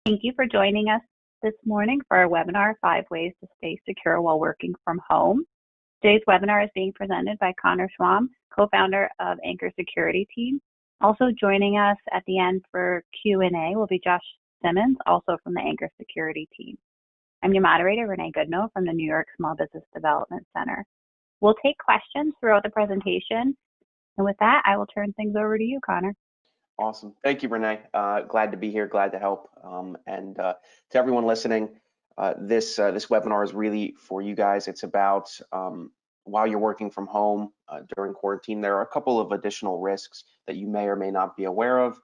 Thank you for joining us this morning for our webinar, 5 Ways to Stay Secure While Working from Home. Today's webinar is being presented by Connor Schwam, co-founder of Anchor Security Team. Also joining us at the end for Q&A will be Josh Simmons, also from the Anchor Security Team. I'm your moderator, Renee Goodnow from the New York Small Business Development Center. We'll take questions throughout the presentation. And with that, I will turn things over to you, Connor. Awesome. Thank you, Renee. Glad to be here, glad to help. To everyone listening, this webinar is really for you guys. It's about while you're working from home during quarantine, there are a couple of additional risks that you may or may not be aware of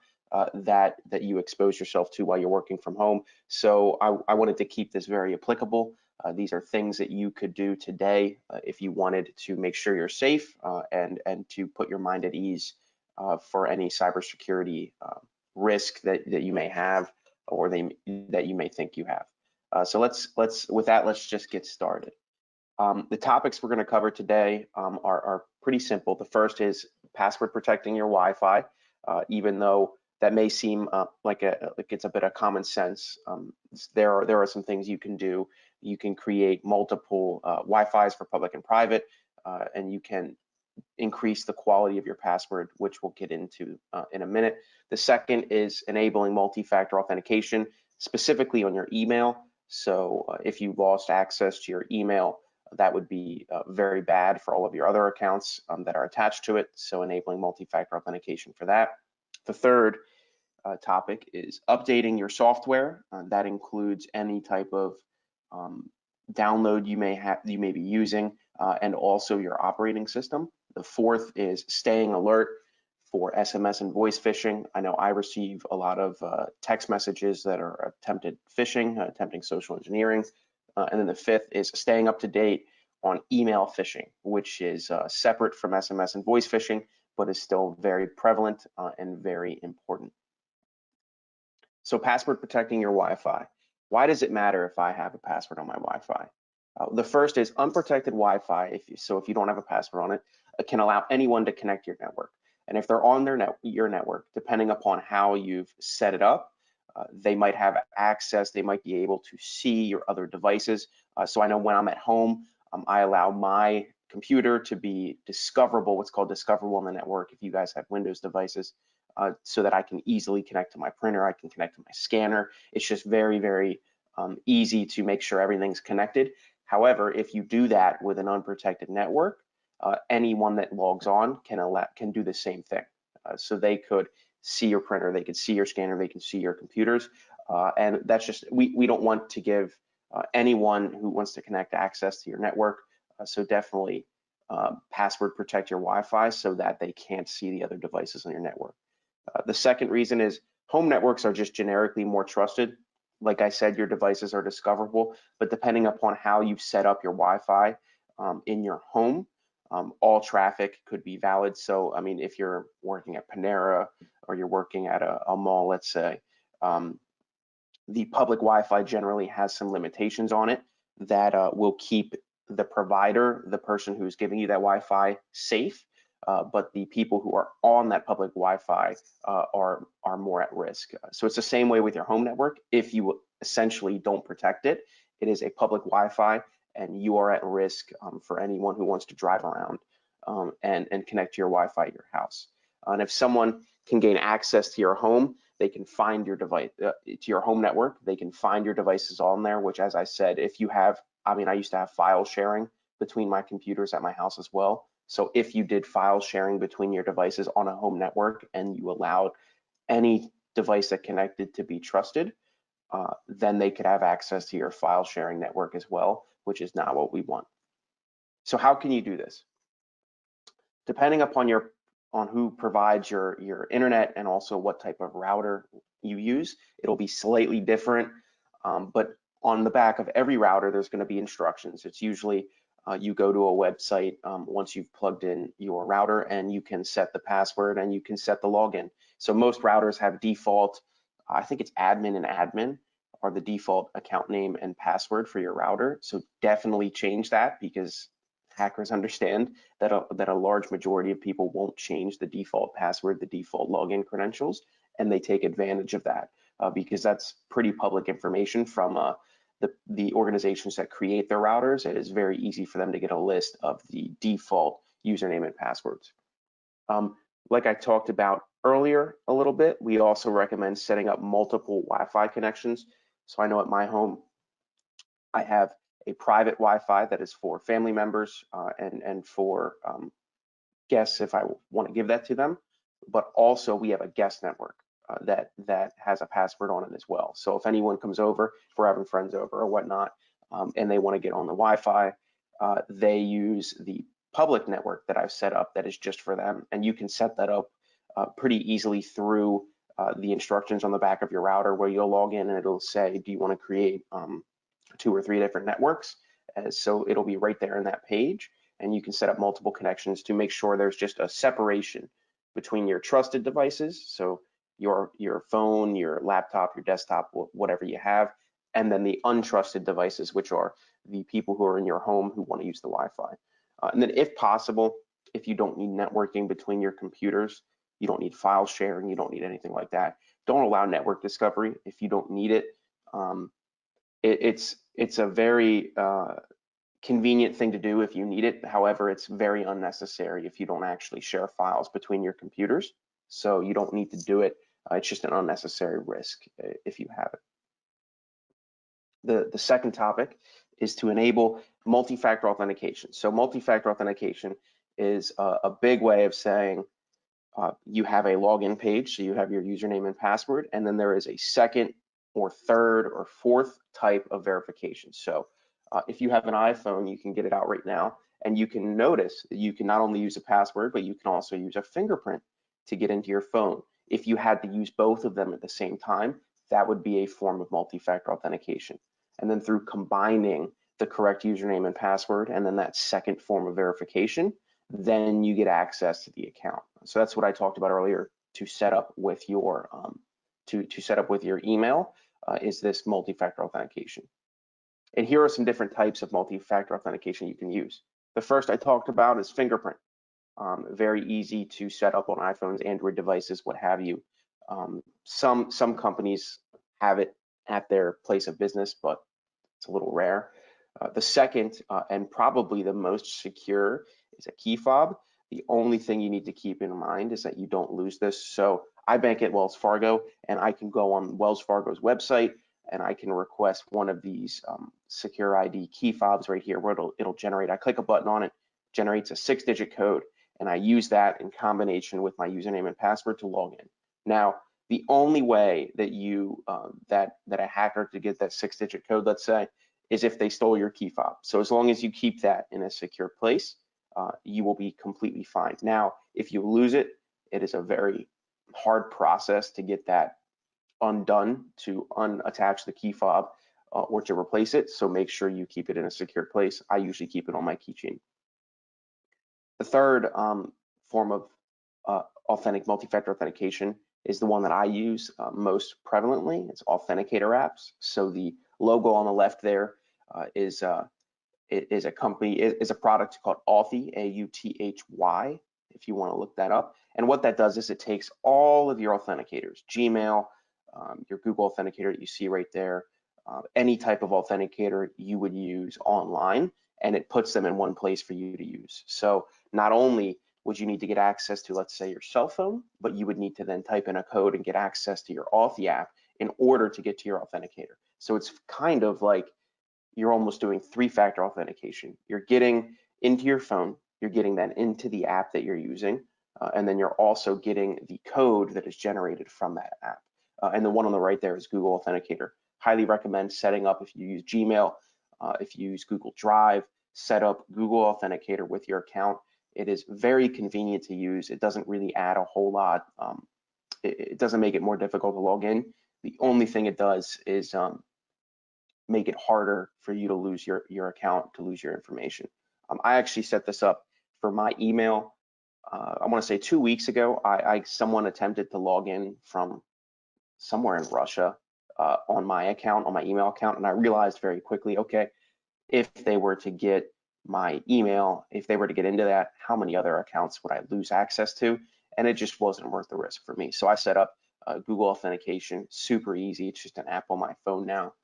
that you expose yourself to while you're working from home. So I wanted to keep this very applicable. These are things that you could do today if you wanted to make sure you're safe and to put your mind at ease for any cybersecurity risk that you may have or that you may think you have. So let's just get started. The topics we're going to cover today are pretty simple. The first is password protecting your Wi-Fi, even though that may seem like it's a bit of common sense. There are some things you can do. You can create multiple Wi-Fis for public and private, and you can increase the quality of your password, which we'll get into in a minute. The second is enabling multi-factor authentication, specifically on your email. So if you lost access to your email, that would be very bad for all of your other accounts that are attached to it. So enabling multi-factor authentication for that. The third topic is updating your software. That includes any type of download you may be using, and also your operating system. The fourth is staying alert for SMS and voice phishing. I know I receive a lot of text messages that are attempted phishing, attempting social engineering. And then the fifth is staying up to date on email phishing, which is separate from SMS and voice phishing, but is still very prevalent and very important. So password protecting your Wi-Fi. Why does it matter if I have a password on my Wi-Fi? The first is unprotected Wi-Fi. If you don't have a password on it, it can allow anyone to connect to your network. And if they're on your network, depending upon how you've set it up, they might have access. They might be able to see your other devices. So I know when I'm at home, I allow my computer to be discoverable, what's called discoverable on the network if you guys have Windows devices, so that I can easily connect to my printer, I can connect to my scanner. It's just very, very easy to make sure everything's connected. However, if you do that with an unprotected network, anyone that logs on can do the same thing. So they could see your printer, they could see your scanner, they can see your computers, and that's just, we don't want to give anyone who wants to connect access to your network. So definitely password protect your Wi-Fi so that they can't see the other devices on your network. The second reason is home networks are just generically more trusted. Like I said, your devices are discoverable, but depending upon how you've set up your Wi-Fi in your home, all traffic could be valid. So, I mean, if you're working at Panera or you're working at a mall, let's say, the public Wi-Fi generally has some limitations on it that will keep the provider, the person who's giving you that Wi-Fi, safe. But the people who are on that public Wi-Fi are more at risk. So it's the same way with your home network. If you essentially don't protect it, it is a public Wi-Fi, and you are at risk for anyone who wants to drive around and connect to your Wi-Fi at your house. And if someone can gain access to your home, they can find your device, to your home network, they can find your devices on there, which, as I said, if you have, I mean, I used to have file sharing between my computers at my house as well. So if you did file sharing between your devices on a home network and you allowed any device that connected to be trusted, then they could have access to your file sharing network as well, which is not what we want. So how can you do this? Depending upon who provides your internet and also what type of router you use, it'll be slightly different. But on the back of every router, there's going to be instructions. It's usually you go to a website once you've plugged in your router, and you can set the password and you can set the login. So most routers have default, I think it's admin and admin are the default account name and password for your router. So definitely change that, because hackers understand that a large majority of people won't change the default password, the default login credentials, and they take advantage of that. because that's pretty public information from the organizations that create their routers. It is very easy for them to get a list of the default username and passwords. Like I talked about earlier a little bit, we also recommend setting up multiple Wi-Fi connections. So I know at my home, I have a private Wi-Fi that is for family members and for guests if I want to give that to them, but also we have a guest network that has a password on it as well. So if anyone comes over, if we're having friends over or whatnot, and they want to get on the Wi-Fi, they use the public network that I've set up that is just for them, and you can set that up pretty easily through the instructions on the back of your router, where you'll log in and it'll say, do you want to create 2 or 3 different networks? So it'll be right there in that page, and you can set up multiple connections to make sure there's just a separation between your trusted devices, so your phone, your laptop, your desktop, whatever you have, and then the untrusted devices, which are the people who are in your home who want to use the Wi-Fi. And then if possible, if you don't need networking between your computers, you don't need file sharing, you don't need anything like that, don't allow network discovery if you don't need it. It's a very convenient thing to do if you need it. However, it's very unnecessary if you don't actually share files between your computers. So you don't need to do it. It's just an unnecessary risk if you have it. The second topic is to enable multi-factor authentication. So multi-factor authentication is a big way of saying you have a login page, so you have your username and password, and then there is a second or third or fourth type of verification. So if you have an iPhone, you can get it out right now, and you can notice that you can not only use a password, but you can also use a fingerprint to get into your phone. If you had to use both of them at the same time, that would be a form of multi-factor authentication. And then through combining the correct username and password and then that second form of verification, then you get access to the account. So that's what I talked about earlier to set up with your set up with your email is this multi-factor authentication. And here are some different types of multi-factor authentication you can use. The first I talked about is fingerprint. Very easy to set up on iPhones, Android devices, what have you. Some companies have it at their place of business, but it's a little rare. The second and probably the most secure is a key fob. The only thing you need to keep in mind is that you don't lose this. So I bank at Wells Fargo, and I can go on Wells Fargo's website and I can request one of these secure ID key fobs right here where it'll generate. I click a button on it, generates a 6-digit code, and I use that in combination with my username and password to log in. Now, the only way that you that a hacker could get that 6-digit code, let's say, is if they stole your key fob. So as long as you keep that in a secure place, you will be completely fine. Now, if you lose it, it is a very hard process to get that undone, to unattach the key fob or to replace it. So make sure you keep it in a secure place. I usually keep it on my keychain. The third form of authentic multi-factor authentication is the one that I use most prevalently. It's authenticator apps. So the logo on the left there is a product called Authy, A-U-T-H-Y, if you want to look that up. And what that does is it takes all of your authenticators, Gmail, your Google Authenticator that you see right there, any type of authenticator you would use online, and it puts them in one place for you to use. So not only would you need to get access to, let's say, your cell phone, but you would need to then type in a code and get access to your Authy app in order to get to your authenticator. So it's kind of like you're almost doing 3-factor authentication. You're getting into your phone, you're getting that into the app that you're using, and then you're also getting the code that is generated from that app. And the one on the right there is Google Authenticator. Highly recommend setting up, if you use Gmail, if you use Google Drive, set up Google Authenticator with your account. It is very convenient to use. It doesn't really add a whole lot. It doesn't make it more difficult to log in. The only thing it does is make it harder for you to lose your account, to lose your information. I actually set this up for my email. I want to say 2 weeks ago, someone attempted to log in from somewhere in Russia on my account, on my email account, and I realized very quickly, okay, if they were to get my email, if they were to get into that, how many other accounts would I lose access to? And it just wasn't worth the risk for me. So I set up Google Authentication, super easy. It's just an app on my phone now.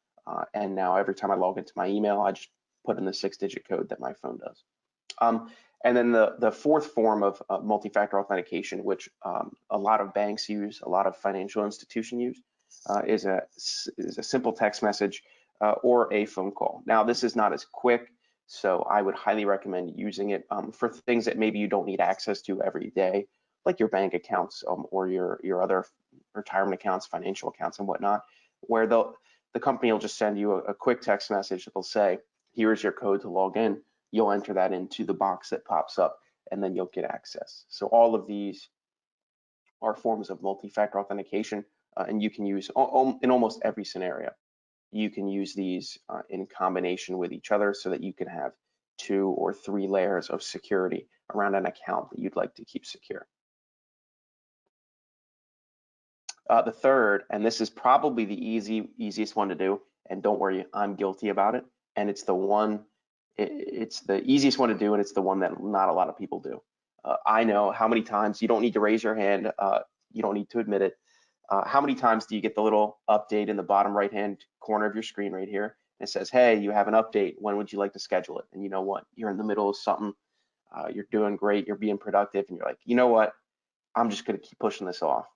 And now every time I log into my email, I just put in the 6-digit code that my phone does. And then the fourth form of multi-factor authentication, which a lot of banks use, a lot of financial institutions use, is a simple text message or a phone call. Now, this is not as quick, so I would highly recommend using it for things that maybe you don't need access to every day, like your bank accounts or your other retirement accounts, financial accounts, and whatnot, where the company will just send you a quick text message that will say, here's your code to log in. You'll enter that into the box that pops up, and then you'll get access. So all of these are forms of multi-factor authentication, and you can use in almost every scenario. You can use these in combination with each other so that you can have 2 or 3 layers of security around an account that you'd like to keep secure. The third, and this is probably the easiest one to do, and don't worry, I'm guilty about it, and it's the easiest one to do, and it's the one that not a lot of people do. I know how many times, you don't need to raise your hand, you don't need to admit it. How many times do you get the little update in the bottom right-hand corner of your screen right here? And it says, hey, you have an update. When would you like to schedule it? And you know what? You're in the middle of something. You're doing great. You're being productive. And you're like, you know what? I'm just going to keep pushing this off.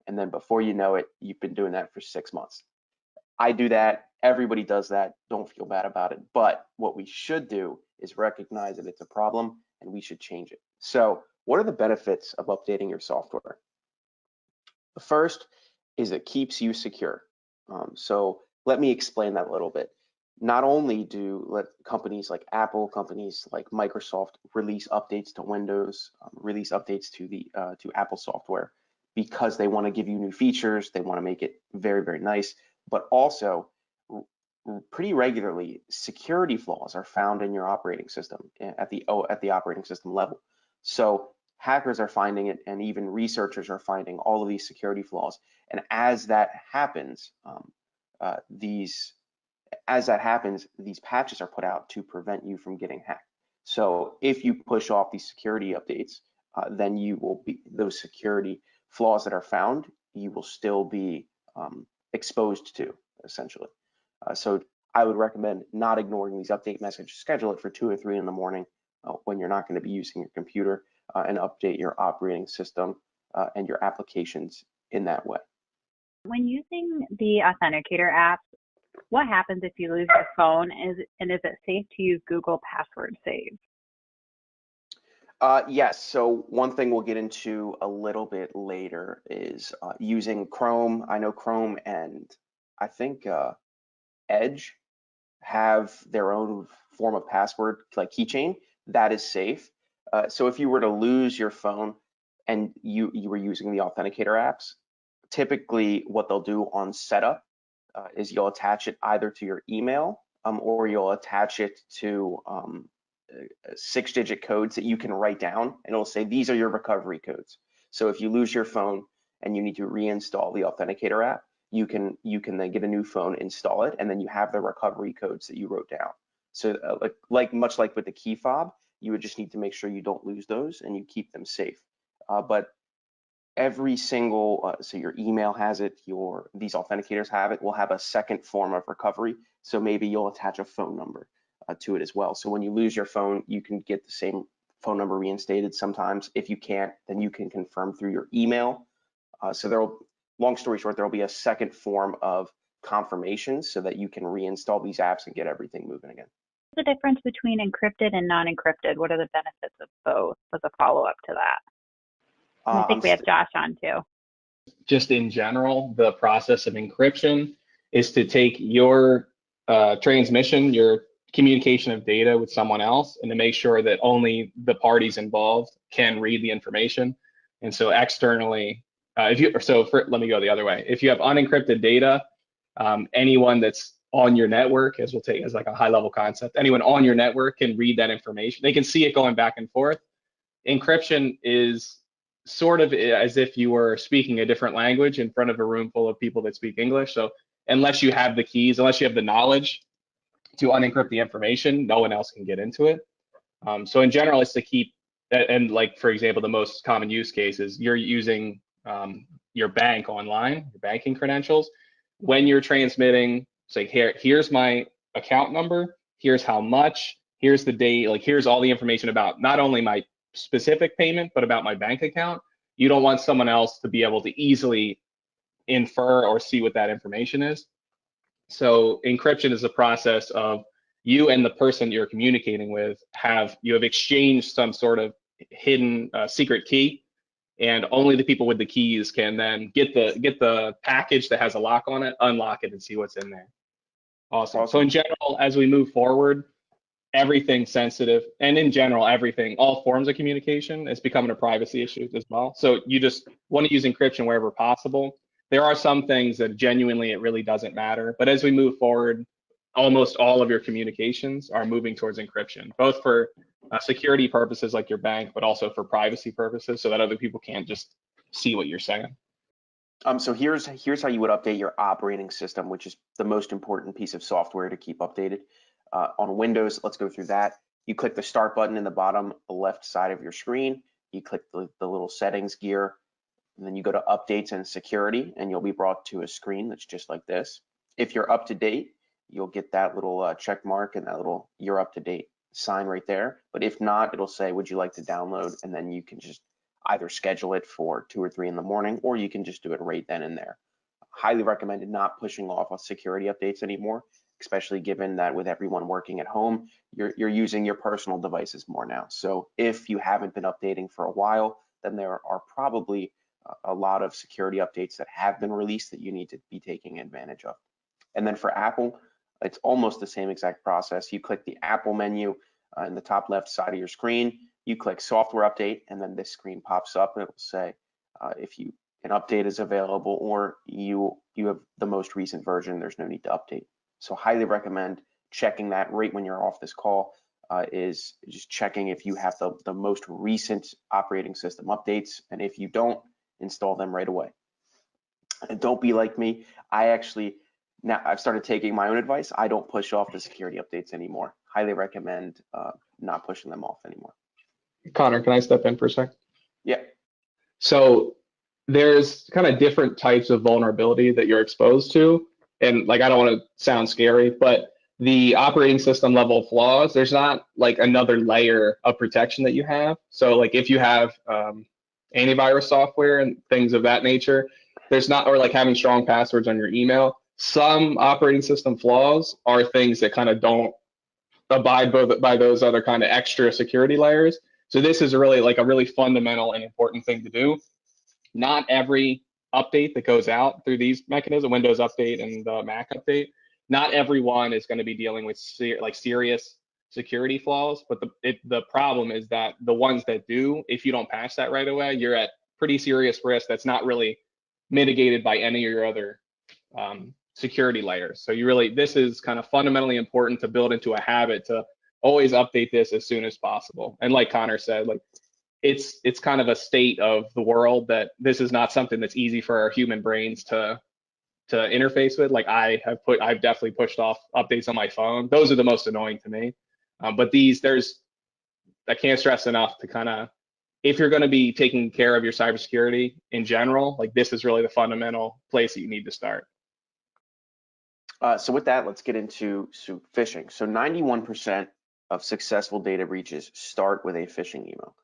And then before you know it, you've been doing that for 6 months. I do that. Everybody does that. Don't feel bad about it. But what we should do is recognize that it's a problem and we should change it. So what are the benefits of updating your software? The first is it keeps you secure. So let me explain that a little bit. Not only do companies like Apple, companies like Microsoft release updates to Windows, release updates to Apple software because they want to give you new features, they want to make it very, very nice, but also pretty regularly security flaws are found in your operating system at the operating system level. So hackers are finding it, and even researchers are finding all of these security flaws. And as that happens, these patches are put out to prevent you from getting hacked. So if you push off these security updates, then you will be, those security flaws that are found, you will still be exposed to, essentially. So I would recommend not ignoring these update messages. Schedule it for 2 or 3 in the morning when you're not going to be using your computer, and update your operating system and your applications in that way. When using the Authenticator apps, what happens if you lose your phone? And is it safe to use Google Password Save? Yes, so one thing we'll get into a little bit later is using Chrome. I know Chrome and I think Edge have their own form of password, like keychain, that is safe. So if you were to lose your phone and you were using the Authenticator apps, typically what they'll do on setup is you'll attach it either to your email or you'll attach it to 6-digit codes that you can write down, and it'll say these are your recovery codes. So if you lose your phone and you need to reinstall the Authenticator app, you can then get a new phone, install it, and then you have the recovery codes that you wrote down. So much like with the key fob, you would just need to make sure you don't lose those and you keep them safe. But every single, so your email has it, these authenticators have it, will have a second form of recovery. So maybe you'll attach a phone number to it as well. So when you lose your phone, you can get the same phone number reinstated sometimes. If you can't, then you can confirm through your email. Long story short, there'll be a second form of confirmation so that you can reinstall these apps and get everything moving again. What's the difference between encrypted and non-encrypted? What are the benefits of both as a follow-up to that? And I think we have Josh on too. Just in general, the process of encryption is to take your transmission, your communication of data with someone else, and to make sure that only the parties involved can read the information. And so externally, let me go the other way. If you have unencrypted data, anyone that's on your network, as we'll take as like a high level concept, anyone on your network can read that information. They can see it going back and forth. Encryption is sort of as if you were speaking a different language in front of a room full of people that speak English. So unless you have the keys, unless you have the knowledge to unencrypt the information, no one else can get into it. So in general, it's to keep, and like, for example, the most common use case is you're using your bank online, your banking credentials. When you're transmitting, say, here's my account number, here's how much, here's the date, like here's all the information about not only my specific payment, but about my bank account. You don't want someone else to be able to easily infer or see what that information is. So encryption is a process of you and the person you're communicating with have exchanged some sort of hidden secret key, and only the people with the keys can then get the package that has a lock on it, unlock it, and see what's in there. Awesome. So in general, as we move forward, everything sensitive, and in general, everything, all forms of communication is becoming a privacy issue as well. So you just want to use encryption wherever possible. There are some things that genuinely it really doesn't matter, but as we move forward, almost all of your communications are moving towards encryption, both for security purposes like your bank, but also for privacy purposes so that other people can't just see what you're saying. So here's how you would update your operating system, which is the most important piece of software to keep updated. On Windows, let's go through that. You click the start button in the bottom left side of your screen. You click the little settings gear, and then you go to updates and security, and you'll be brought to a screen that's just like this. If you're up to date, you'll get that little check mark and that little you're up to date sign right there. But if not, it'll say, would you like to download? And then you can just either schedule it for 2 or 3 in the morning, or you can just do it right then and there. Highly recommended not pushing off on security updates anymore, especially given that with everyone working at home, you're using your personal devices more now. So if you haven't been updating for a while, then there are probably a lot of security updates that have been released that you need to be taking advantage of. And then for Apple, it's almost the same exact process. You click the Apple menu in the top left side of your screen, you click software update, and then this screen pops up and it'll say if an update is available or you have the most recent version, there's no need to update. So highly recommend checking that right when you're off this call, is just checking if you have the most recent operating system updates, and if you don't, install them right away. And don't be like me. Now I've started taking my own advice. I don't push off the security updates anymore. Highly recommend not pushing them off anymore. Connor, can I step in for a sec? Yeah. So there's kind of different types of vulnerability that you're exposed to. And like, I don't want to sound scary, but the operating system level flaws, there's not like another layer of protection that you have. So like if you have antivirus software and things of that nature, there's not, or like having strong passwords on your email, some operating system flaws are things that kind of don't abide by those other kind of extra security layers. So this is really like a really fundamental and important thing to do. Not every update that goes out through these mechanisms, Windows Update and the Mac Update, not everyone is going to be dealing with serious security flaws. But the problem is that the ones that do, if you don't patch that right away, you're at pretty serious risk that's not really mitigated by any of your other security layers. So this is kind of fundamentally important to build into a habit to always update this as soon as possible. And like Connor said, like it's kind of a state of the world that this is not something that's easy for our human brains to interface with. Like I've definitely pushed off updates on my phone. Those are the most annoying to me. But I can't stress enough to kind of, if you're going to be taking care of your cybersecurity in general, like this is really the fundamental place that you need to start. So with that, let's get into phishing. So 91% of successful data breaches start with a phishing email.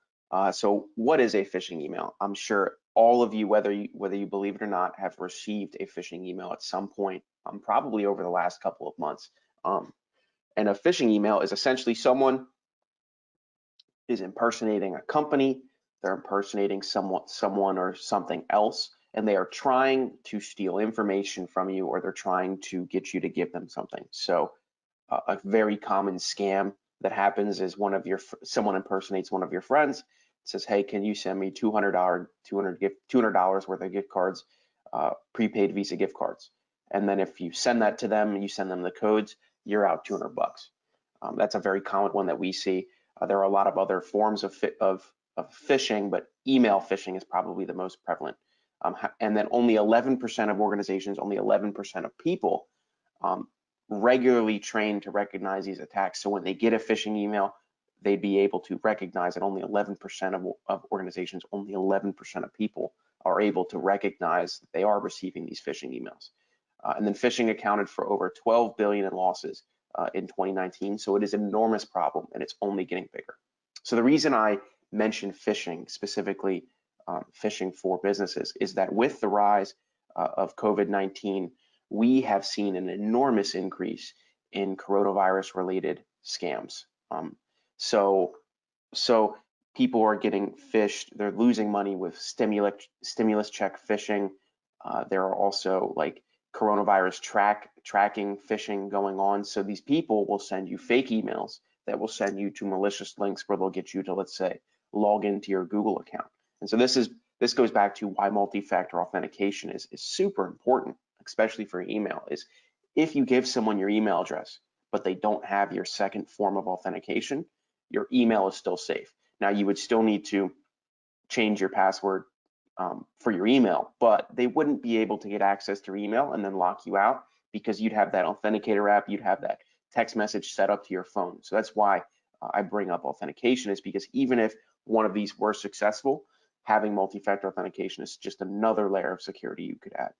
So what is a phishing email? I'm sure all of you, whether you believe it or not, have received a phishing email at some point, probably over the last couple of months. And a phishing email is essentially someone is impersonating a company, they're impersonating someone or something else, and they are trying to steal information from you, or they're trying to get you to give them something. So a very common scam that happens is someone impersonates one of your friends, says, hey, can you send me $200 worth of gift cards, prepaid Visa gift cards? And then if you send that to them and you send them the codes, you're out $200. That's a very common one that we see. There are a lot of other forms of phishing, but email phishing is probably the most prevalent. And then only 11% of organizations, only 11% of people regularly train to recognize these attacks. So when they get a phishing email, they'd be able to recognize that only 11% of organizations, only 11% of people are able to recognize that they are receiving these phishing emails. And then phishing accounted for over 12 billion in losses in 2019. So it is an enormous problem, and it's only getting bigger. So the reason I mentioned phishing, specifically phishing for businesses, is that with the rise of COVID-19, we have seen an enormous increase in coronavirus-related scams. So people are getting phished. They're losing money with stimulus check phishing. There are also like coronavirus tracking phishing going on. So these people will send you fake emails that will send you to malicious links where they'll get you to, let's say, log into your Google account. And so this goes back to why multi-factor authentication is super important, especially for email. Is if you give someone your email address, but they don't have your second form of authentication, your email is still safe. Now, you would still need to change your password for your email, but they wouldn't be able to get access to your email and then lock you out, because you'd have that authenticator app, you'd have that text message set up to your phone. So that's why I bring up authentication, is because even if one of these were successful, having multi-factor authentication is just another layer of security you could add.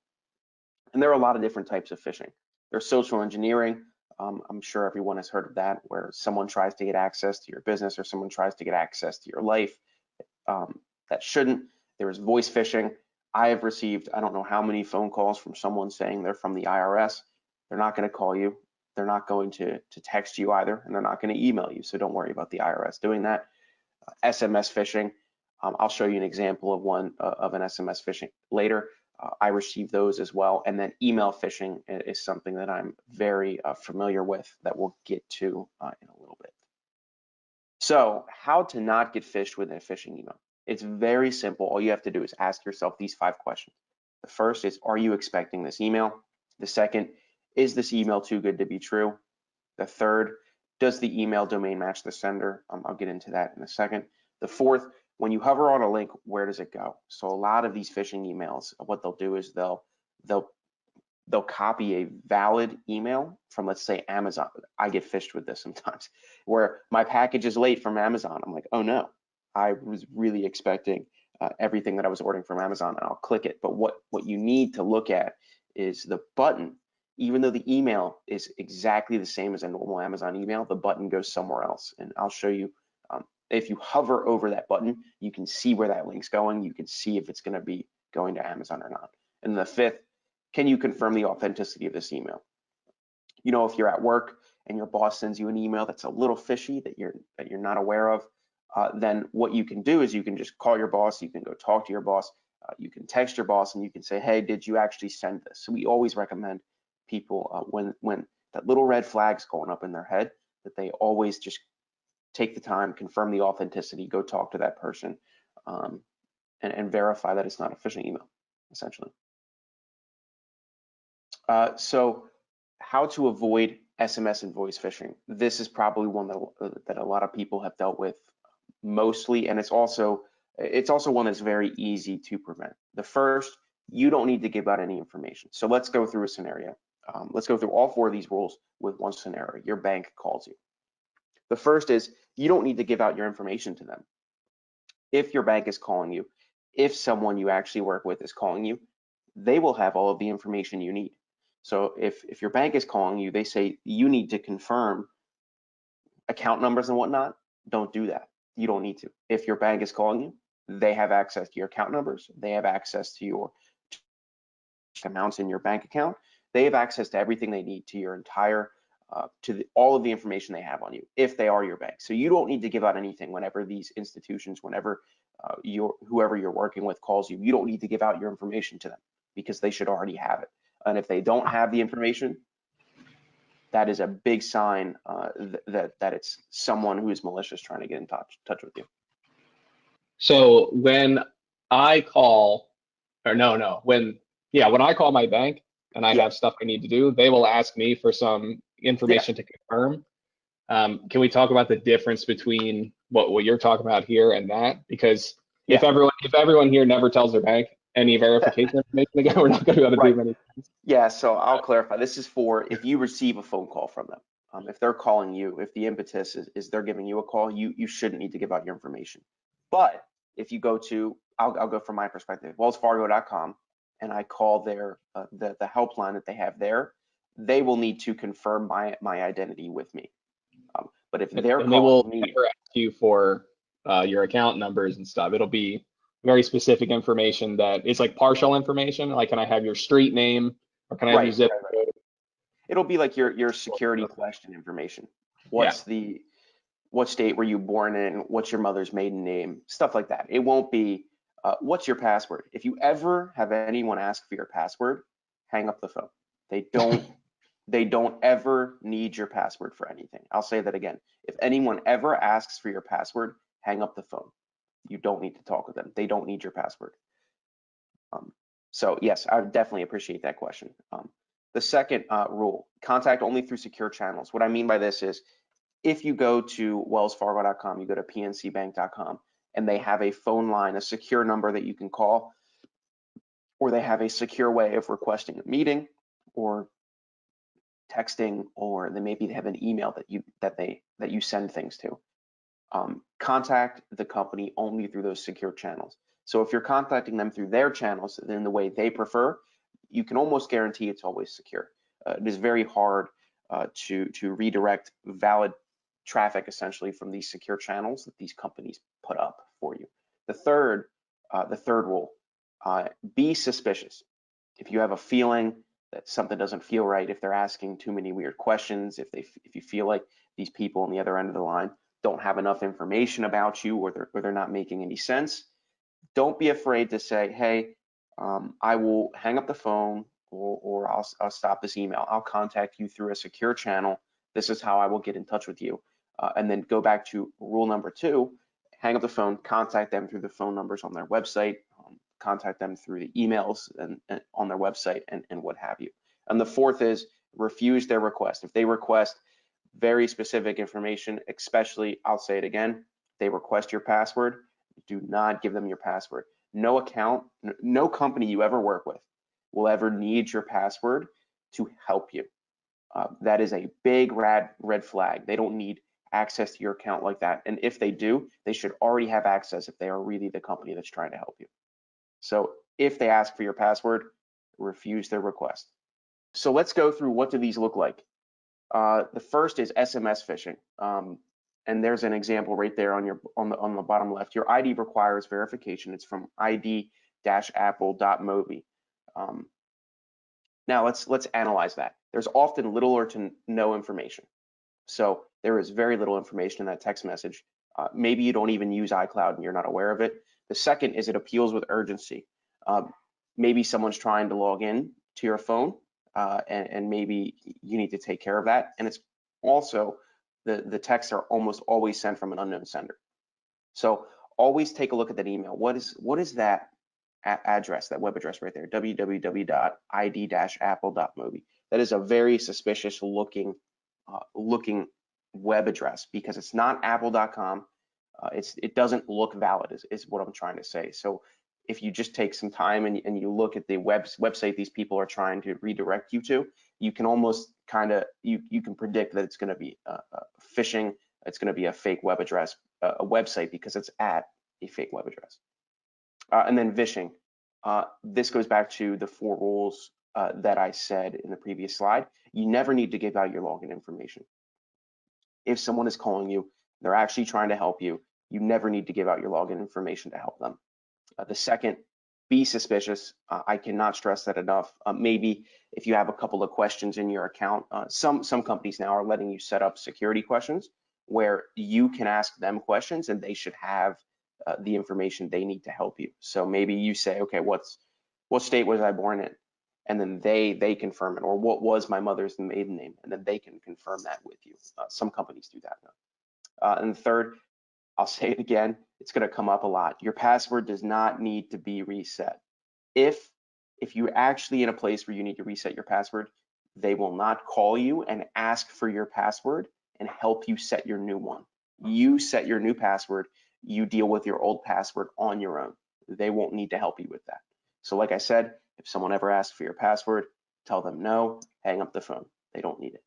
And there are a lot of different types of phishing. There's social engineering. I'm sure everyone has heard of that, where someone tries to get access to your business or someone tries to get access to your life that shouldn't. There is voice phishing. I have received, I don't know how many phone calls from someone saying they're from the IRS. They're not going to call you. They're not going to text you either, and they're not going to email you. So don't worry about the IRS doing that. SMS phishing. I'll show you an example of one of an SMS phishing later. I received those as well. And then email phishing is something that I'm very familiar with that we'll get to in a little bit. So how to not get phished with a phishing email? It's very simple. All you have to do is ask yourself these 5 questions. The first is, are you expecting this email? The second, is this email too good to be true? The third, does the email domain match the sender? I'll get into that in a second. The fourth, when you hover on a link, where does it go? So a lot of these phishing emails, what they'll do is they'll copy a valid email from, let's say, Amazon. I get phished with this sometimes, where my package is late from Amazon. I'm like, oh no, I was really expecting everything that I was ordering from Amazon, and I'll click it. But what you need to look at is the button. Even though the email is exactly the same as a normal Amazon email, the button goes somewhere else. And I'll show you, if you hover over that button, you can see where that link's going. You can see if it's going to be going to Amazon or not. And the fifth, can you confirm the authenticity of this email? You know, if you're at work and your boss sends you an email that's a little fishy that you're not aware of, then what you can do is you can just call your boss. You can go talk to your boss. You can text your boss and you can say, hey, did you actually send this? So we always recommend people when that little red flag's going up in their head, that they always just take the time, confirm the authenticity, go talk to that person, and verify that it's not a phishing email, essentially. So how to avoid SMS and voice phishing. This is probably one that a lot of people have dealt with mostly, and it's also one that's very easy to prevent. The first, you don't need to give out any information. So let's go through a scenario. Let's go through all 4 of these rules with one scenario. Your bank calls you. The first is, you don't need to give out your information to them. If your bank is calling you, if someone you actually work with is calling you, they will have all of the information you need. So if your bank is calling you, they say you need to confirm account numbers and whatnot, don't do that. You don't need to. If your bank is calling you, they have access to your account numbers, they have access to your amounts in your bank account, they have access to everything they need to your entire all of the information they have on you, if they are your bank. So you don't need to give out anything whenever these institutions, whenever whoever you're working with calls you, you don't need to give out your information to them, because they should already have it. And if they don't have the information, that is a big sign that it's someone who is malicious trying to get in touch with you. So when I call, or when I call my bank and I have stuff I need to do, they will ask me for some information to confirm. Can we talk about the difference between what you're talking about here and that? Because if everyone here never tells their bank any verification information again, we're not going to be able to do many things. Yeah, so I'll clarify. This is for if you receive a phone call from them. If they're calling you, if the impetus is they're giving you a call, you shouldn't need to give out your information. But if you go to I'll go from my perspective, wellsfargo.com, and I call their the helpline that they have there, they will need to confirm my identity with me. But if they're and they will calling me, never ask you for your account numbers and stuff. It'll be very specific information that is like partial information. Like, can I have your street name, or can I have your right, zip right, right. code? It'll be like your security question information. Yeah. What state were you born in? What's your mother's maiden name? Stuff like that. It won't be, what's your password? If you ever have anyone ask for your password, hang up the phone. They don't ever need your password for anything. I'll say that again. If anyone ever asks for your password, hang up the phone. You don't need to talk with them. They don't need your password. So yes, I definitely appreciate that question. The second rule, contact only through secure channels. What I mean by this is, if you go to wellsfargo.com, you go to pncbank.com, and they have a phone line, a secure number that you can call, or they have a secure way of requesting a meeting or texting, or they have an email that you send things to. Contact the company only through those secure channels. So if you're contacting them through their channels in the way they prefer, you can almost guarantee it's always secure. It is very hard to redirect valid traffic essentially from these secure channels that these companies put up for you. The third rule, be suspicious. If you have a feeling that something doesn't feel right, if they're asking too many weird questions, if you feel like these people on the other end of the line don't have enough information about you, or they're not making any sense, don't be afraid to say, hey, I will hang up the phone, or I'll stop this email. I'll contact you through a secure channel. This is how I will get in touch with you. And then go back to rule number 2, hang up the phone, contact them through the phone numbers on their website, contact them through the emails and on their website, and what have you. And the fourth is refuse their request. If they request very specific information, especially, I'll say it again, they request your password, do not give them your password. No account, no company you ever work with will ever need your password to help you. That is a big red flag. They don't need access to your account like that. And if they do, they should already have access if they are really the company that's trying to help you. So if they ask for your password, refuse their request. So let's go through, what do these look like? The first is SMS phishing. And there's an example right there on the bottom left. Your ID requires verification. It's from id-apple.mobi. Now let's analyze that. There's often little or to no information. So there is very little information in that text message. Maybe you don't even use iCloud and you're not aware of it. The second is it appeals with urgency. Maybe someone's trying to log in to your phone, and maybe you need to take care of that. And it's also, the texts are almost always sent from an unknown sender. So always take a look at that email. What is that address, that web address right there, www.id-apple.mobi? That is a very suspicious looking web address, because it's not apple.com. It doesn't look valid, is what I'm trying to say. So if you just take some time and you look at the website these people are trying to redirect you to, you can almost you can predict that it's going to be phishing. It's going to be a fake web address, a website, because it's at a fake web address. And then phishing. This goes back to the 4 rules that I said in the previous slide. You never need to give out your login information. If someone is calling you, they're actually trying to help you, you never need to give out your login information to help them. The second, be suspicious. I cannot stress that enough. Maybe if you have a couple of questions in your account, some companies now are letting you set up security questions where you can ask them questions and they should have the information they need to help you. So maybe you say, okay, what state was I born in? And then they confirm it. Or what was my mother's maiden name? And then they can confirm that with you. Some companies do that now. And third, I'll say it again, it's going to come up a lot. Your password does not need to be reset. If you're actually in a place where you need to reset your password, they will not call you and ask for your password and help you set your new one. You set your new password, you deal with your old password on your own. They won't need to help you with that. So like I said, if someone ever asks for your password, tell them no, hang up the phone. They don't need it.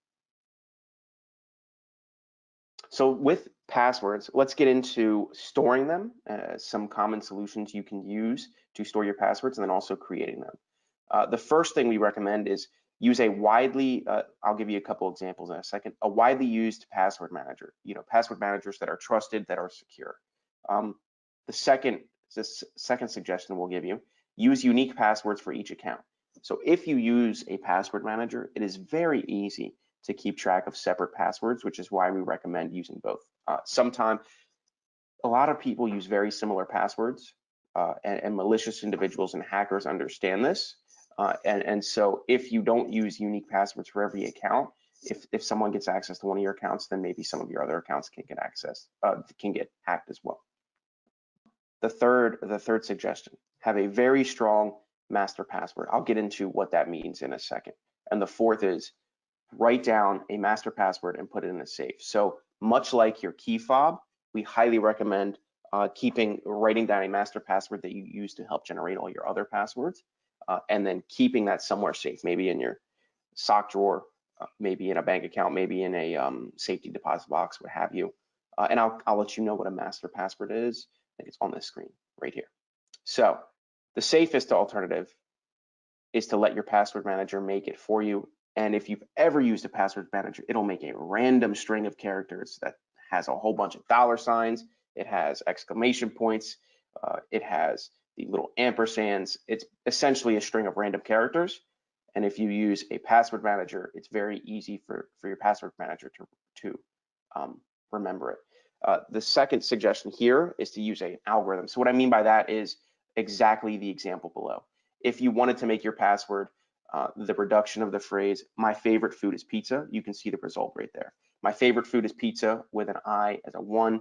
So with passwords, let's get into storing them, some common solutions you can use to store your passwords, and then also creating them. The first thing we recommend is use a widely, I'll give you a couple examples in a second, a widely used password manager, password managers that are trusted, that are secure. The second suggestion we'll give you, use unique passwords for each account. So if you use a password manager, it is very easy to keep track of separate passwords, which is why we recommend using both. Sometimes a lot of people use very similar passwords, and malicious individuals and hackers understand this. And so if you don't use unique passwords for every account, if someone gets access to one of your accounts, then maybe some of your other accounts can get can get hacked as well. The third suggestion, have a very strong master password. I'll get into what that means in a second. And the fourth is write down a master password and put it in a safe. So much like your key fob, we highly recommend writing down a master password that you use to help generate all your other passwords, and then keeping that somewhere safe, maybe in your sock drawer, maybe in a bank account, maybe in a safety deposit box, what have you. And I'll let you know what a master password is. I think it's on this screen right here. So the safest alternative is to let your password manager make it for you. And if you've ever used a password manager, it'll make a random string of characters that has a whole bunch of $signs. It has exclamation points. It has the little ampersands. It's essentially a string of random characters. And if you use a password manager, it's very easy for your password manager to remember it. The second suggestion here is to use an algorithm. So what I mean by that is exactly the example below. If you wanted to make your password the reduction of the phrase, my favorite food is pizza, you can see the result right there. My favorite food is pizza with an I as a 1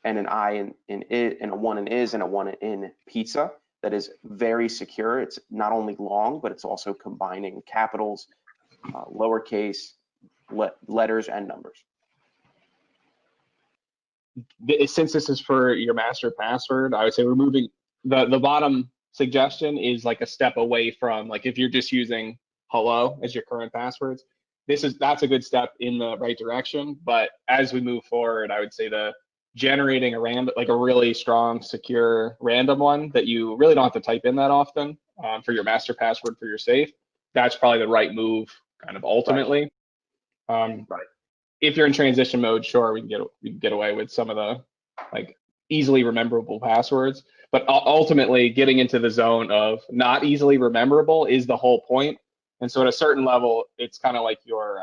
and an I in it, and a 1 in is, and a 1 in pizza. That is very secure. It's not only long, but it's also combining capitals, lowercase, letters, and numbers. Since this is for your master password, I would say removing the bottom suggestion is like a step away from, like, if you're just using hello as your current passwords, that's a good step in the right direction. But as we move forward, I would say the generating a random, like a really strong, secure random one that you really don't have to type in that often for your master password for your safe, that's probably the right move kind of ultimately. Right. If you're in transition mode, sure, we can get away with some of the like easily rememberable passwords, but ultimately getting into the zone of not easily rememberable is the whole point. And so at a certain level, it's kind of like your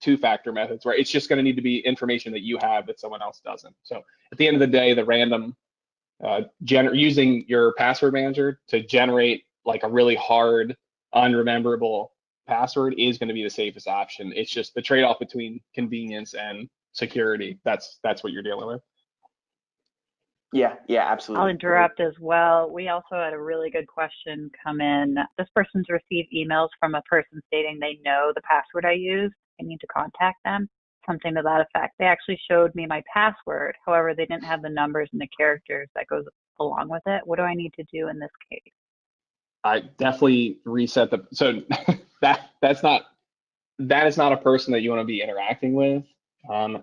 two-factor methods, where it's just going to need to be information that you have that someone else doesn't. So at the end of the day, the random using your password manager to generate like a really hard, unrememberable password is going to be the safest option. It's just the trade-off between convenience and security. That's what you're dealing with. Yeah, absolutely. I'll interrupt as well. We also had a really good question come in. This person's received emails from a person stating they know the password I use. I need to contact them, something to that effect. They actually showed me my password. However, they didn't have the numbers and the characters that goes along with it. What do I need to do in this case? I definitely reset so that is not a person that you want to be interacting with.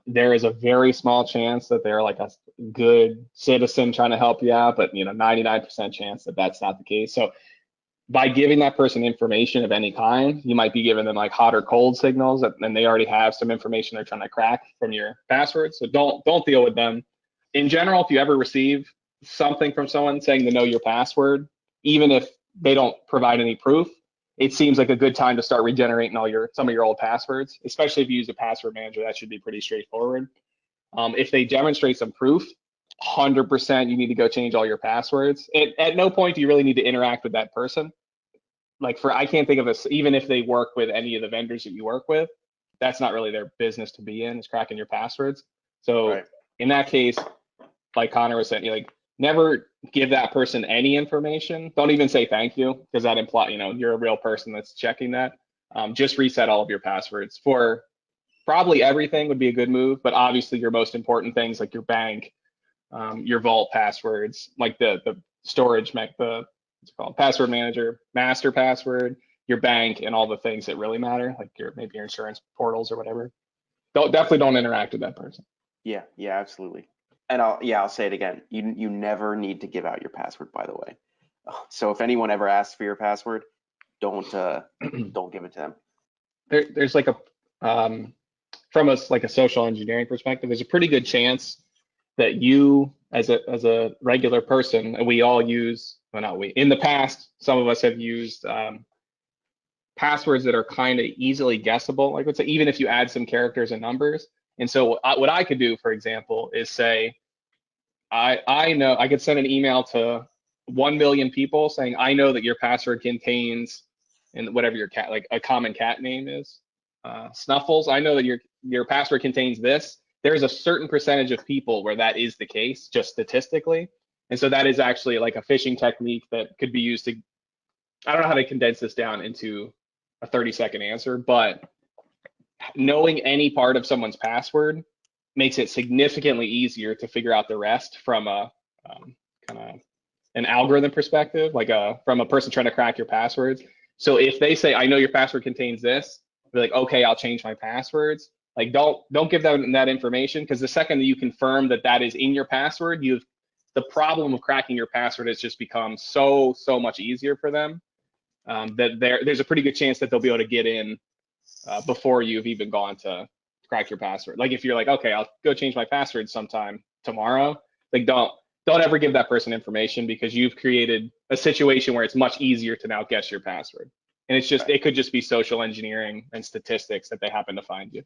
There is a very small chance that they're like a good citizen trying to help you out, but 99% chance that that's not the case. So by giving that person information of any kind, you might be giving them like hot or cold signals, and they already have some information they're trying to crack from your password. So don't deal with them. In general, if you ever receive something from someone saying they know your password, even if they don't provide any proof, it seems like a good time to start regenerating some of your old passwords, especially if you use a password manager. That should be pretty straightforward. If they demonstrate some proof, 100% you need to go change all your passwords. At no point do you really need to interact with that person. Like I can't think of this, even if they work with any of the vendors that you work with, that's not really their business to be in, is cracking your passwords. So right. In that case, like Connor was saying, like never give that person any information. Don't even say thank you, because that implies, you're a real person that's checking that. Just reset all of your passwords. For probably everything would be a good move, but obviously your most important things like your bank, your vault passwords, like the storage, what's it called, password manager, master password, your bank, and all the things that really matter, like maybe your insurance portals or whatever. definitely don't interact with that person. Yeah, absolutely. And I'll say it again. You never need to give out your password, by the way. So if anyone ever asks for your password, don't give it to them. There's like a from like a social engineering perspective, there's a pretty good chance that you as a regular person, and we all use, well, not we, in the past, some of us have used passwords that are kind of easily guessable. Like let's say, even if you add some characters and numbers. And so what I could do, for example, is say, I know I could send an email to 1 million people saying, I know that your password contains, and whatever your cat, like a common cat name is, Snuffles. I know that your password contains this. There's a certain percentage of people where that is the case, just statistically. And so that is actually like a phishing technique that could be used to, I don't know how to condense this down into a 30-second answer, but knowing any part of someone's password makes it significantly easier to figure out the rest from a kind of an algorithm perspective, like from a person trying to crack your passwords. So if they say, I know your password contains this, be like, okay, I'll change my passwords. Like don't give them that information, because the second that you confirm that that is in your password, the problem of cracking your password has just become so much easier for them, that there's a pretty good chance that they'll be able to get in before you've even gone to crack your password. Like if you're like, okay, I'll go change my password sometime tomorrow, like don't ever give that person information, because you've created a situation where it's much easier to now guess your password. And it's just, it could just be social engineering and statistics that they happen to find you.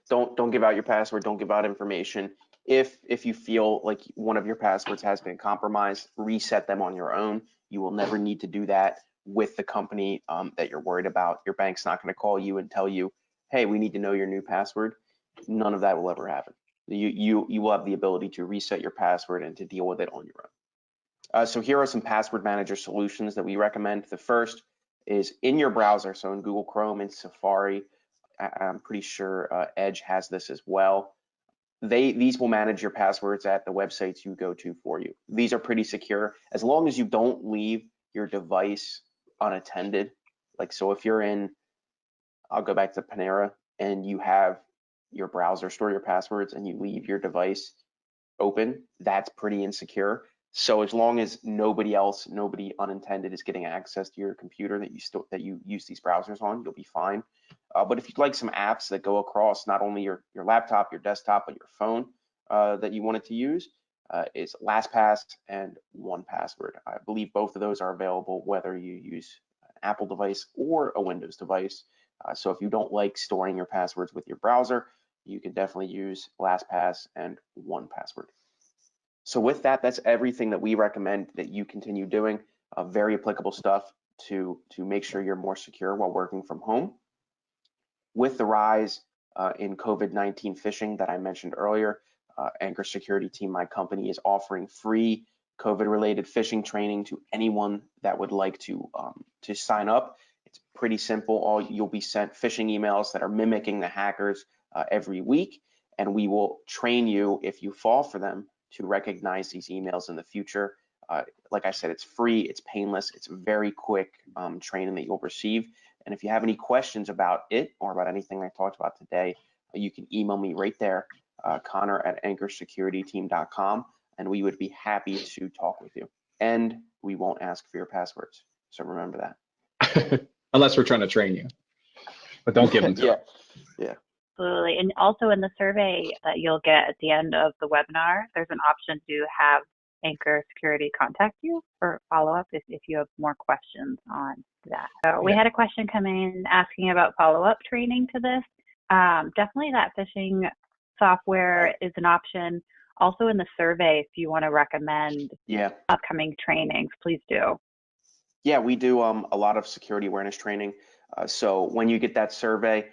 Don't give out your password. Don't give out information. If you feel like one of your passwords has been compromised, reset them on your own. You will never need to do that with the company that you're worried about. Your bank's not going to call you and tell you, hey, we need to know your new password. None of that will ever happen. You will have the ability to reset your password and to deal with it on your own. So here are some password manager solutions that we recommend. The first is in your browser. So in Google Chrome and Safari, I'm pretty sure Edge has this as well. These will manage your passwords at the websites you go to for you. These are pretty secure as long as you don't leave your device unattended. Like, so if you're in, I'll go back to Panera, and you have your browser store your passwords and you leave your device open, that's pretty insecure. So as long as nobody unintended is getting access to your computer that you use these browsers on, you'll be fine. But if you'd like some apps that go across not only your laptop, your desktop, but your phone that you wanted to use, is LastPass and 1Password. I believe both of those are available whether you use an Apple device or a Windows device. So if you don't like storing your passwords with your browser, you can definitely use LastPass and 1Password. So with that, that's everything that we recommend that you continue doing. Very applicable stuff to make sure you're more secure while working from home. With the rise in COVID-19 phishing that I mentioned earlier, Anchor Security Team, my company, is offering free COVID-related phishing training to anyone that would like to sign up. It's pretty simple. You'll be sent phishing emails that are mimicking the hackers every week, and we will train you, if you fall for them, to recognize these emails in the future. Like I said, it's free, it's painless, it's very quick training that you'll receive. And if you have any questions about it or about anything I talked about today, you can email me right there, Connor@anchorsecurityteam.com, and we would be happy to talk with you. And we won't ask for your passwords, so remember that. Unless we're trying to train you, but don't give them to us. Yeah. Absolutely. And also in the survey that you'll get at the end of the webinar, there's an option to have Anchor Security contact you for follow-up if you have more questions on that. So we had a question come in asking about follow-up training to this. Definitely that phishing software is an option. Also in the survey, if you want to recommend upcoming trainings, please do. Yeah, we do a lot of security awareness training. So when you get that survey,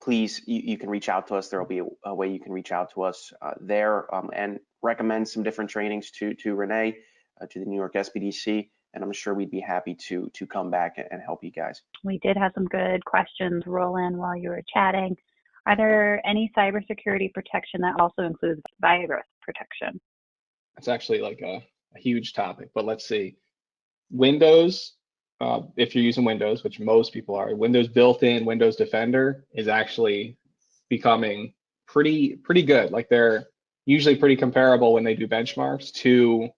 please, you can reach out to us. There will be a way you can reach out to us there and recommend some different trainings to Renee, to the New York SBDC, and I'm sure we'd be happy to come back and help you guys. We did have some good questions roll in while you were chatting. Are there any cybersecurity protection that also includes virus protection? It's actually like a huge topic, but let's see. Windows, if you're using Windows, which most people are, Windows built-in Windows Defender is actually becoming pretty good. Like they're usually pretty comparable when they do benchmarks to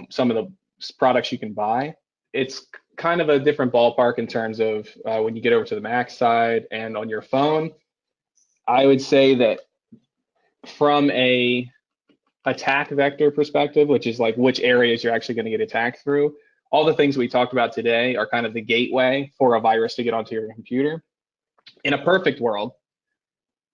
some of the products you can buy. It's kind of a different ballpark in terms of when you get over to the Mac side and on your phone. I would say that from a attack vector perspective, which is like which areas you're actually going to get attacked through, all the things we talked about today are kind of the gateway for a virus to get onto your computer. In a perfect world,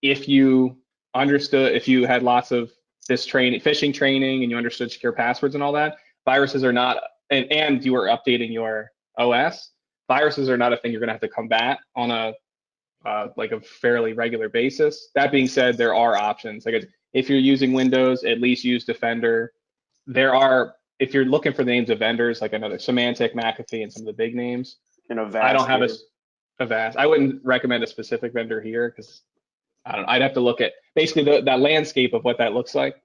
if you had lots of this phishing training, and you understood secure passwords and all that, viruses are not, and you were updating your OS, viruses are not a thing you're going to have to combat on a like a fairly regular basis. That being said, there are options. Like if you're using Windows, at least use Defender. If you're looking for the names of vendors, like another Symantec, McAfee, and some of the big names. I don't have a vast. I wouldn't recommend a specific vendor here because I'd have to look at basically that landscape of what that looks like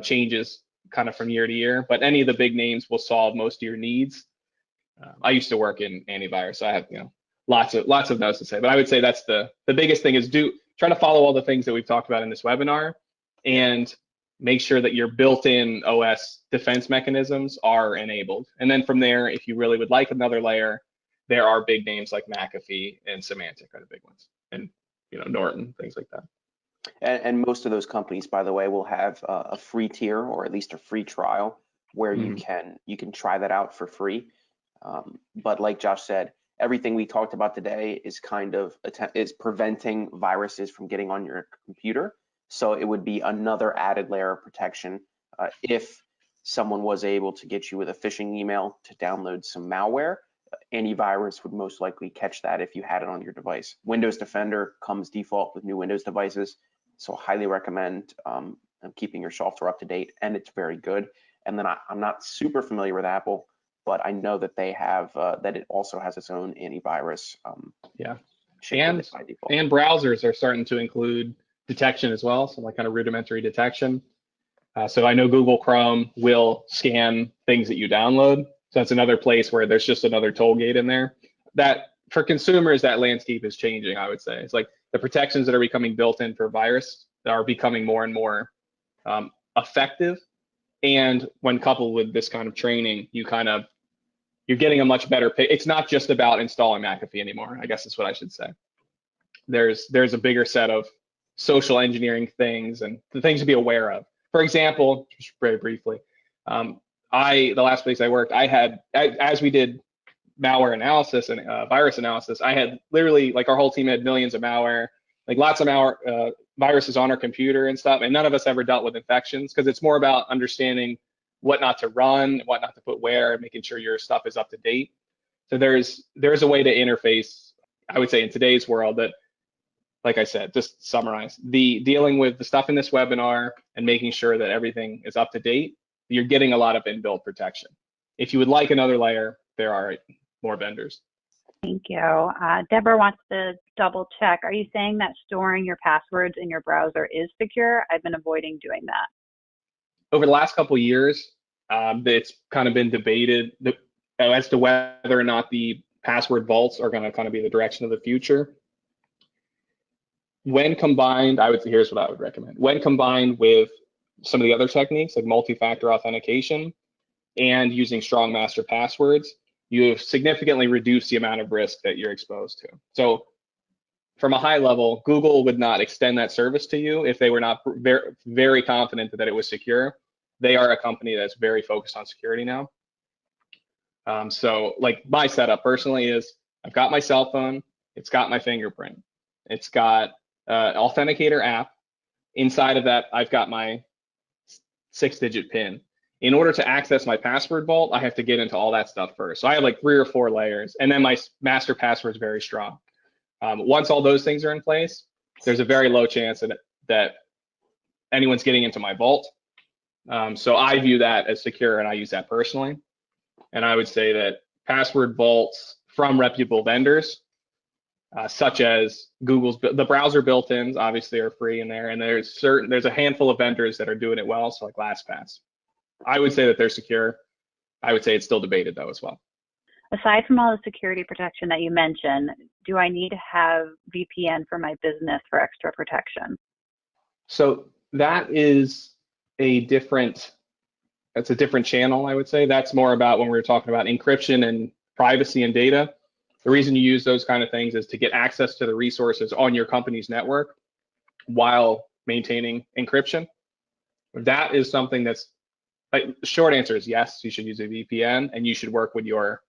changes kind of from year to year. But any of the big names will solve most of your needs. I used to work in antivirus, so I have lots of notes to say. But I would say that's the biggest thing is try to follow all the things that we've talked about in this webinar, and make sure that your built-in OS defense mechanisms are enabled. And then from there, if you really would like another layer, there are big names like McAfee and Symantec are the big ones, and Norton, things like that. And most of those companies, by the way, will have a free tier or at least a free trial where you can try that out for free. But like Josh said, everything we talked about today is is preventing viruses from getting on your computer. So it would be another added layer of protection if someone was able to get you with a phishing email to download some malware. Antivirus would most likely catch that if you had it on your device. Windows Defender comes default with new Windows devices, so highly recommend keeping your software up to date, and it's very good. And then I'm not super familiar with Apple, but I know that they have that it also has its own antivirus. And browsers are starting to include detection as well, so like kind of rudimentary detection. So I know Google Chrome will scan things that you download. So that's another place where there's just another toll gate in there. That for consumers, that landscape is changing, I would say. It's like the protections that are becoming built in for virus are becoming more and more effective. And when coupled with this kind of training, you're getting a much better it's not just about installing McAfee anymore, I guess is what I should say. There's a bigger set of social engineering things and the things to be aware of. For example, just very briefly, the last place I worked, I had, as we did malware analysis and virus analysis, I had literally, like our whole team had millions of malware, like lots of viruses on our computer and stuff, and none of us ever dealt with infections because it's more about understanding what not to run, what not to put where, and making sure your stuff is up to date. So there's a way to interface, I would say in today's world that, like I said, just to summarize, dealing with the stuff in this webinar and making sure that everything is up to date, you're getting a lot of inbuilt protection. If you would like another layer, there are more vendors. Thank you. Deborah wants to double check. Are you saying that storing your passwords in your browser is secure? I've been avoiding doing that. Over the last couple of years, it's kind of been debated as to whether or not the password vaults are going to kind of be the direction of the future. When combined, here's what I would recommend. When combined with some of the other techniques like multi-factor authentication and using strong master passwords, you have significantly reduced the amount of risk that you're exposed to. So from a high level, Google would not extend that service to you if they were not very, very confident that it was secure. They are a company that's very focused on security now. So like my setup personally is I've got my cell phone, it's got my fingerprint, it's got an Authenticator app. Inside of that, I've got my 6-digit PIN. In order to access my password vault, I have to get into all that stuff first. So I have like 3 or 4 layers, and then my master password is very strong. Once all those things are in place, there's a very low chance that anyone's getting into my vault. So I view that as secure, and I use that personally. And I would say that password vaults from reputable vendors, such as the browser built-ins, obviously are free in there, and there's a handful of vendors that are doing it well, so like LastPass. I would say that they're secure. I would say it's still debated though as well. Aside from all the security protection that you mentioned, do I need to have VPN for my business for extra protection? So that is that's a different channel, I would say. That's more about when we're talking about encryption and privacy and data. The reason you use those kind of things is to get access to the resources on your company's network while maintaining encryption. That is something that's, like, the short answer is yes, you should use a VPN, and you should work with your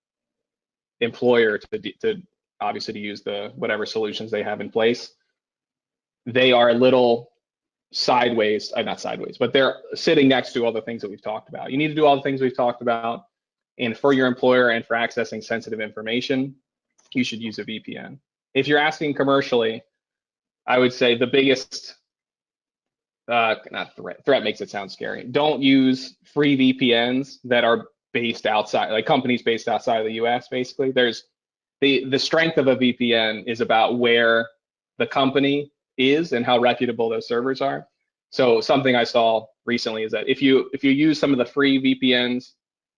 employer to obviously to use the whatever solutions they have in place. They are a little sideways, not sideways, but they're sitting next to all the things that we've talked about. You need to do all the things we've talked about, and for your employer and for accessing sensitive information, you should use a VPN. If you're asking commercially, I would say the biggest not threat makes it sound scary. Don't use free VPNs that are based outside, like companies based outside of the US. Basically, there's the strength of a VPN is about where the company is and how reputable those servers are. So something I saw recently is that if you use some of the free VPNs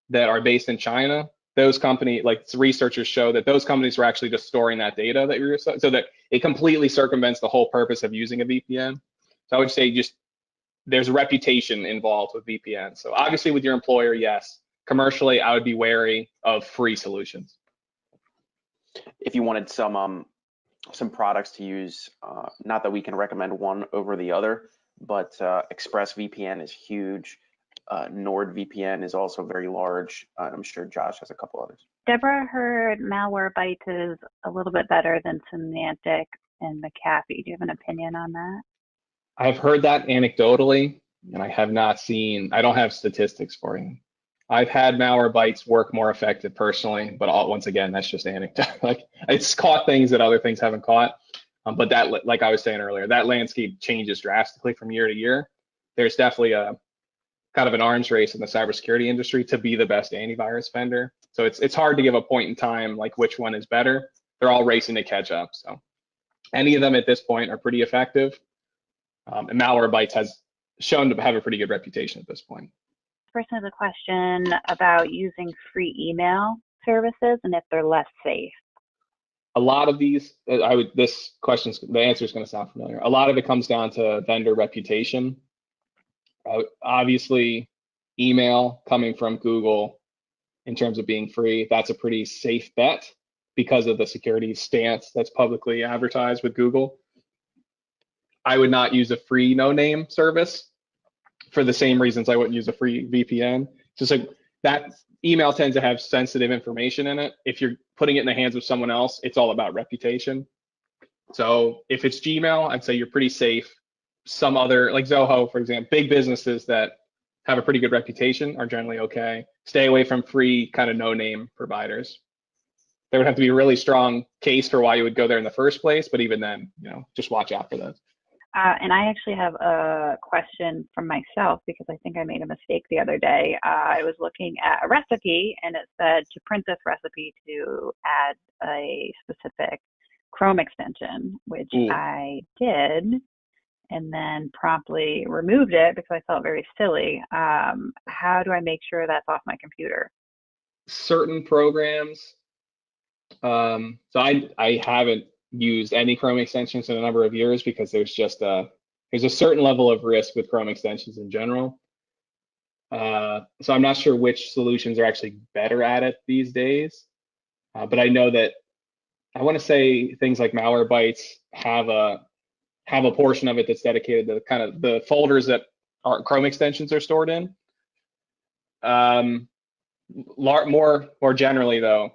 that are based in China, those companies, like researchers show that those companies were actually just storing that data that you're, so that it completely circumvents the whole purpose of using a VPN. So I would say just there's a reputation involved with VPN. So obviously with your employer, yes. Commercially, I would be wary of free solutions. If you wanted some products to use, not that we can recommend one over the other, but ExpressVPN is huge. NordVPN is also very large. I'm sure Josh has a couple others. Deborah heard Malwarebytes is a little bit better than Symantec and McAfee. Do you have an opinion on that? I've heard that anecdotally, and I have not seen, I don't have statistics for you. I've had Malwarebytes work more effective personally, but once again, that's just anecdote. Like, it's caught things that other things haven't caught. But that, like I was saying earlier, that landscape changes drastically from year to year. There's definitely a kind of an arms race in the cybersecurity industry to be the best antivirus vendor. So it's hard to give a point in time like which one is better. They're all racing to catch up. So any of them at this point are pretty effective. And Malwarebytes has shown to have a pretty good reputation at this point. This person has a question about using free email services and if they're less safe. A lot of these, the answer is going to sound familiar. A lot of it comes down to vendor reputation. Obviously, email coming from Google in terms of being free, that's a pretty safe bet because of the security stance that's publicly advertised with Google. I would not use a free no-name service for the same reasons I wouldn't use a free VPN. Just like that email tends to have sensitive information in it. If you're putting it in the hands of someone else, it's all about reputation. So if it's Gmail, I'd say you're pretty safe. Some other, like Zoho, for example, big businesses that have a pretty good reputation are generally okay. Stay away from free kind of no-name providers. There would have to be a really strong case for why you would go there in the first place, but even then, just watch out for those. And I actually have a question from myself because I think I made a mistake the other day. I was looking at a recipe and it said to print this recipe to add a specific Chrome extension, which I did, and then promptly removed it because I felt very silly. How do I make sure that's off my computer? Certain programs, so I haven't used any Chrome extensions in a number of years because there's a certain level of risk with Chrome extensions in general. So I'm not sure which solutions are actually better at it these days, but I know that I want to say things like Malwarebytes have a portion of it that's dedicated to kind of the folders that our Chrome extensions are stored in. More generally though,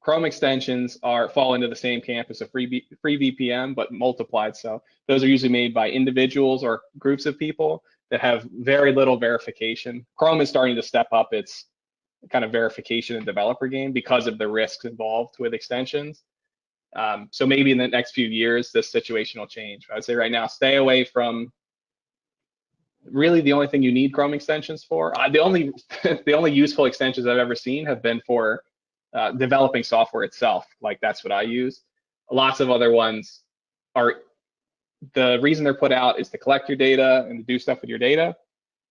Chrome extensions fall into the same camp as a free VPN, but multiplied. So those are usually made by individuals or groups of people that have very little verification. Chrome is starting to step up its kind of verification and developer game because of the risks involved with extensions. So maybe in the next few years, this situation will change. I'd say right now, stay away from really the only thing you need Chrome extensions for. The only useful extensions I've ever seen have been for developing software itself. Like that's what I use. Lots of other ones are, the reason they're put out is to collect your data and to do stuff with your data.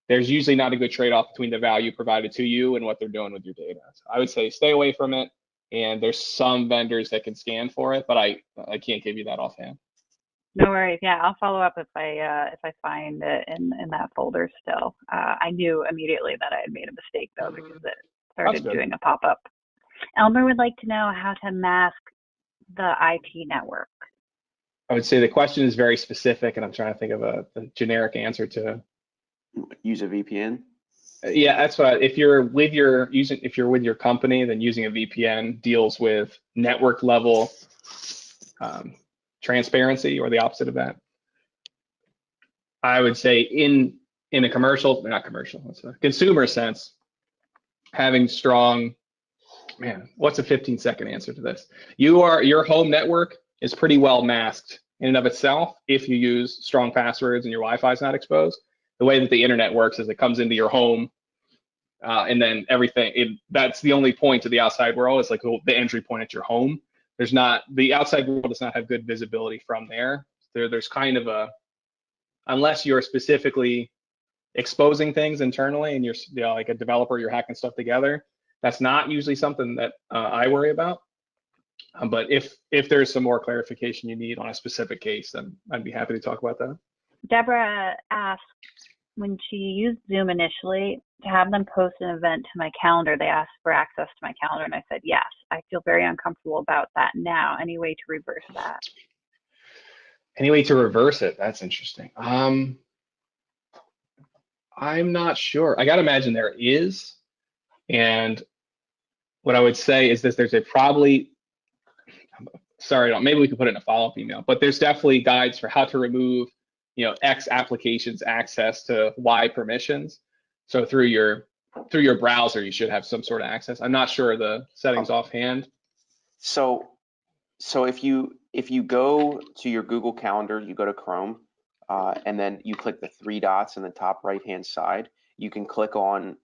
There's usually not a good trade-off between the value provided to you and what they're doing with your data. So I would say stay away from it. and there's some vendors that can scan for it, but I can't give you that offhand. No worries. Yeah, I'll follow up if I find it in that folder still. I knew immediately that I had made a mistake though because it started doing a pop-up. Elmer would like to know how to mask the IP network. I would say the question is very specific, and I'm trying to think of a generic answer to. Use a VPN. Yeah, that's what. If you're with your company, then using a VPN deals with network level transparency, or the opposite of that. I would say in a consumer sense, having strong. Man, what's a 15-second answer to this? Your home network is pretty well masked in and of itself if you use strong passwords and your Wi-Fi is not exposed. The way that the internet works is it comes into your home, and then everything. That's the only point to the outside world. It's like the entry point at your home. The outside world does not have good visibility from there. There's kind of unless you're specifically exposing things internally and you're like a developer, you're hacking stuff together. That's not usually something that I worry about. But if there's some more clarification you need on a specific case, then I'd be happy to talk about that. Deborah asked, when she used Zoom initially, to have them post an event to my calendar, they asked for access to my calendar, and I said yes. I feel very uncomfortable about that now. Any way to reverse that? Any way to reverse it? That's interesting. I'm not sure. I got to imagine there is. And what I would say is this: there's maybe we could put it in a follow-up email, but there's definitely guides for how to remove, X applications access to Y permissions. So through your browser, you should have some sort of access. I'm not sure the settings offhand. So if you go to your Google Calendar, you go to Chrome, and then you click the three dots in the top right-hand side. You can click on.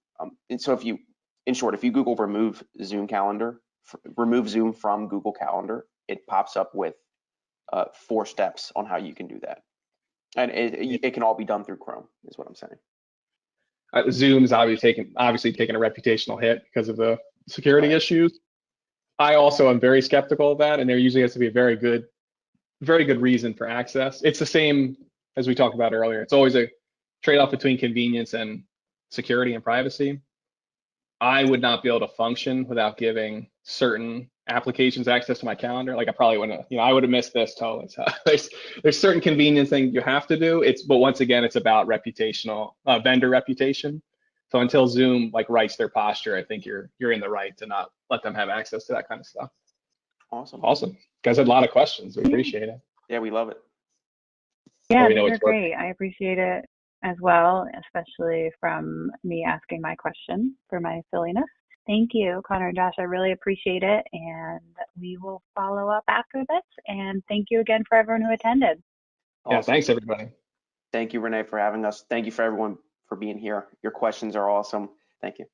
And so if you Google remove Zoom from Google Calendar, it pops up with 4 steps on how you can do that, and it can all be done through Chrome, is what I'm saying. Zoom's obviously taken a reputational hit because of the security issues. I also am very skeptical of that, and there usually has to be a very good reason for access. It's the same as we talked about earlier. It's always a trade-off between convenience and security and privacy. I would not be able to function without giving certain applications access to my calendar. Like I probably wouldn't, I would have missed this totally. So there's certain convenience things you have to do. But once again, it's about vendor reputation. So until Zoom rights their posture, I think you're in the right to not let them have access to that kind of stuff. Awesome. You guys had a lot of questions. We appreciate it. Yeah, we love it. Yeah, these are great. I appreciate it as well, especially from me asking my question for my silliness. Thank you, Connor and Josh. I really appreciate it, and we will follow up after this. And thank you again for everyone who attended. Yeah, thanks everybody. Thank you, Renee, for having us. Thank you for everyone for being here. Your questions are awesome. Thank you.